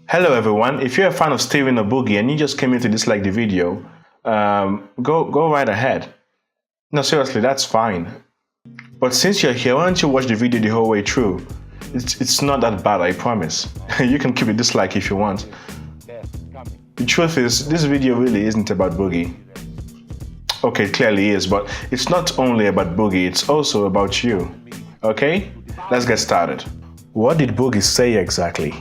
Hello everyone, if you're a fan of Steven or Boogie and you just came in to dislike the video, go right ahead. No, seriously, that's fine. But since you're here, why don't you watch the video the whole way through? It's not that bad, I promise. You can keep a dislike if you want. The truth is, this video really isn't about Boogie. Okay, it clearly is, but it's not only about Boogie, it's also about you. Okay? Let's get started. What did Boogie say exactly?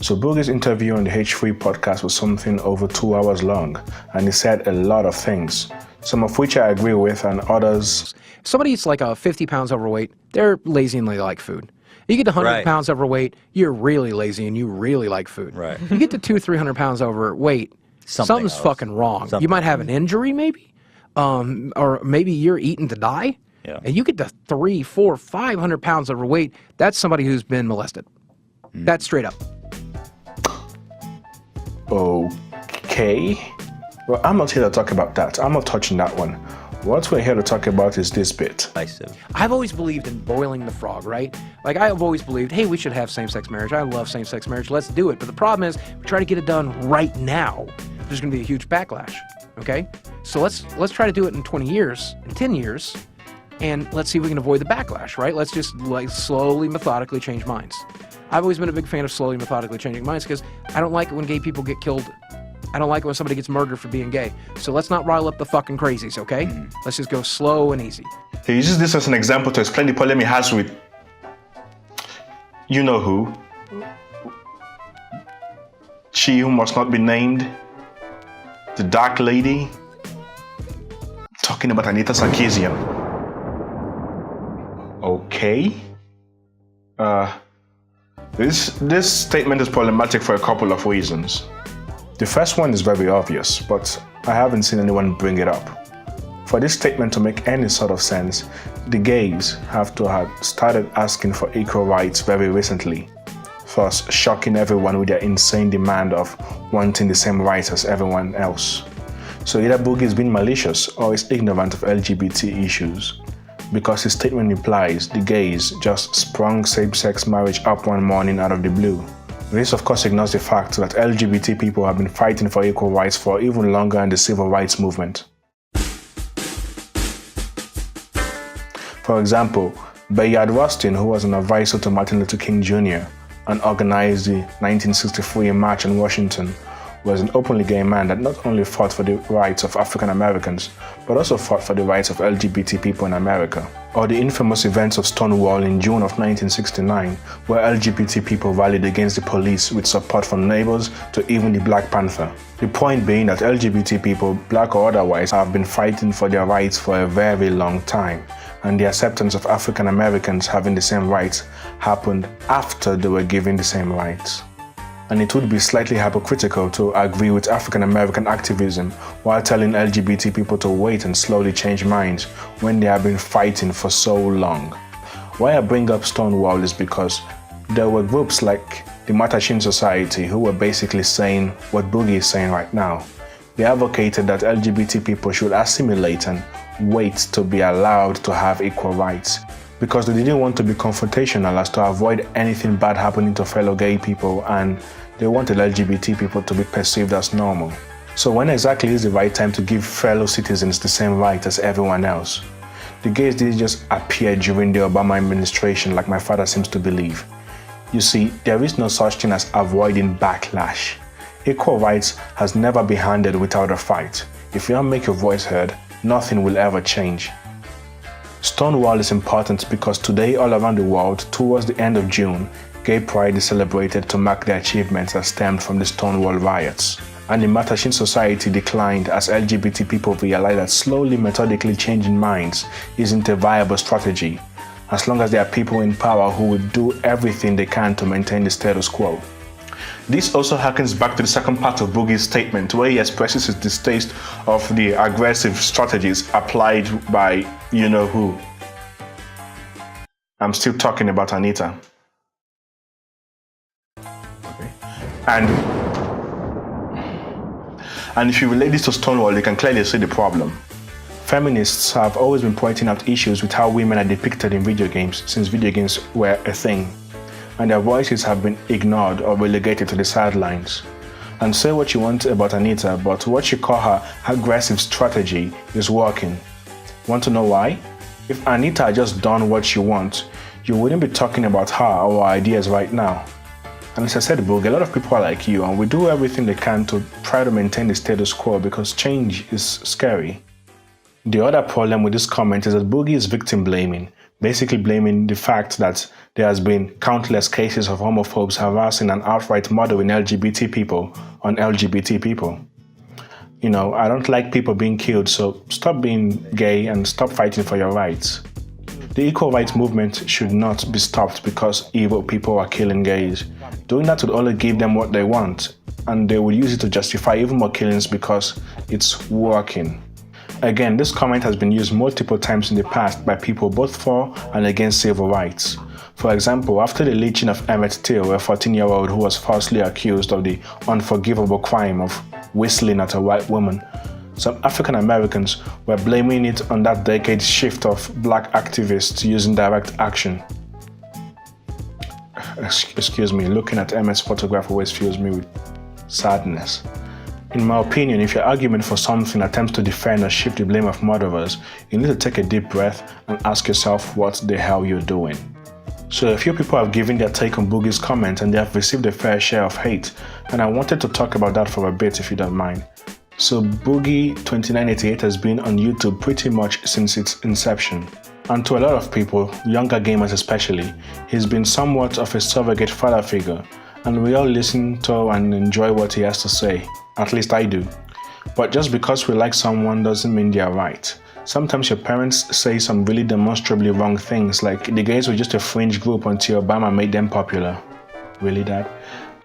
So Boogie's interview on the H3 podcast was something over 2 hours long, and he said a lot of things, some of which I agree with and others. If somebody's like 50 pounds overweight, they're lazy and they like food. You get to 100 pounds overweight, you're really lazy and you really like food. Right. You get to 200-300 pounds overweight, something's fucking wrong. You might have an injury maybe, or maybe you're eating to die. Yeah. And you get to 300, 400, 500 pounds overweight, that's somebody who's been molested. That's straight up. Okay. Well, I'm not here to talk about that. I'm not touching that one. What we're here to talk about is this bit. I've always believed in boiling the frog, right? Like, I've always believed, hey, we should have same-sex marriage. I love same-sex marriage. Let's do it. But the problem is, we try to get it done right now. There's going to be a huge backlash, okay? So let's try to do it in 20 years, in 10 years, and let's see if we can avoid the backlash, right? Let's just, like, slowly, methodically change minds. I've always been a big fan of slowly, methodically changing minds because I don't like it when gay people get killed. I don't like it when somebody gets murdered for being gay. So let's not rile up the fucking crazies, okay? Let's just go slow and easy. He uses this as an example to explain the problem he has with you know who. She who must not be named. The dark lady. Talking about Anita Sarkeesian. Okay. This statement is problematic for a couple of reasons. The first one is very obvious, but I haven't seen anyone bring it up. For this statement to make any sort of sense, the gays have to have started asking for equal rights very recently, thus shocking everyone with their insane demand of wanting the same rights as everyone else. So either Boogie is being malicious or is ignorant of LGBT issues, because his statement implies the gays just sprung same-sex marriage up one morning out of the blue. This of course ignores the fact that LGBT people have been fighting for equal rights for even longer in the civil rights movement. For example, Bayard Rustin, who was an advisor to Martin Luther King Jr. and organized the 1963 March on Washington, was an openly gay man that not only fought for the rights of African Americans, but also fought for the rights of LGBT people in America. Or the infamous events of Stonewall in June of 1969, where LGBT people rallied against the police with support from neighbors to even the Black Panther. The point being that LGBT people, black or otherwise, have been fighting for their rights for a very long time, and the acceptance of African Americans having the same rights happened after they were given the same rights. And it would be slightly hypocritical to agree with African American activism while telling LGBT people to wait and slowly change minds when they have been fighting for so long. Why I bring up Stonewall is because there were groups like the Mattachine Society who were basically saying what Boogie is saying right now. They advocated that LGBT people should assimilate and wait to be allowed to have equal rights, because they didn't want to be confrontational as to avoid anything bad happening to fellow gay people, and they wanted LGBT people to be perceived as normal. So when exactly is the right time to give fellow citizens the same right as everyone else? The gays didn't just appear during the Obama administration like my father seems to believe. You see, there is no such thing as avoiding backlash. Equal rights has never been handed without a fight. If you don't make your voice heard, nothing will ever change. Stonewall is important because today all around the world, towards the end of June, Gay Pride is celebrated to mark the achievements that stemmed from the Stonewall riots. And the Mattachine Society declined as LGBT people realized that slowly, methodically changing minds isn't a viable strategy, as long as there are people in power who will do everything they can to maintain the status quo. This also harkens back to the second part of Boogie's statement, where he expresses his distaste of the aggressive strategies applied by you know who. I'm still talking about Anita. And if you relate this to Stonewall, you can clearly see the problem. Feminists have always been pointing out issues with how women are depicted in video games since video games were a thing. and their voices have been ignored or relegated to the sidelines. And say what you want about Anita, but what you call her aggressive strategy is working. Want to know why? If Anita had just done what you want, you wouldn't be talking about her or her ideas right now. And as I said, Boogie, a lot of people are like you, and we do everything they can to try to maintain the status quo because change is scary. The other problem with this comment is that Boogie is victim blaming, basically blaming the fact that there has been countless cases of homophobes harassing and outright murdering LGBT people on LGBT people. You know, I don't like people being killed, so stop being gay and stop fighting for your rights. The equal rights movement should not be stopped because evil people are killing gays. Doing that would only give them what they want, and they will use it to justify even more killings because it's working. Again, this comment has been used multiple times in the past by people both for and against civil rights. For example, after the lynching of Emmett Till, a 14-year-old who was falsely accused of the unforgivable crime of whistling at a white woman, some African Americans were blaming it on that decade's shift of black activists using direct action. Excuse me, looking at Emmett's photograph always fills me with sadness. In my opinion, if your argument for something attempts to defend or shift the blame of murderers, you need to take a deep breath and ask yourself what the hell you're doing. So a few people have given their take on Boogie's comment and they have received a fair share of hate, and I wanted to talk about that for a bit if you don't mind. So Boogie 2988 has been on YouTube pretty much since its inception. And to a lot of people, younger gamers especially, he's been somewhat of a surrogate father figure, and we all listen to and enjoy what he has to say, at least I do. But just because we like someone doesn't mean they are right. Sometimes your parents say some really demonstrably wrong things, like the gays were just a fringe group until Obama made them popular. Really, Dad?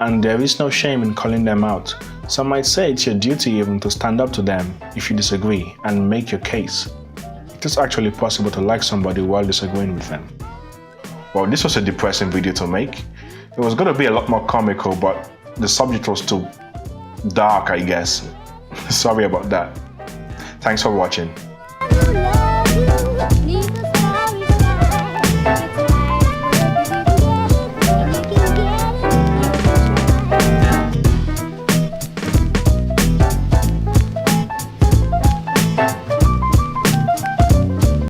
And there is no shame in calling them out. Some might say it's your duty even to stand up to them if you disagree and make your case. It is actually possible to like somebody while disagreeing with them. Well, this was a depressing video to make. It was going to be a lot more comical, but the subject was too dark, I guess. Sorry about that. Thanks for watching. I love you.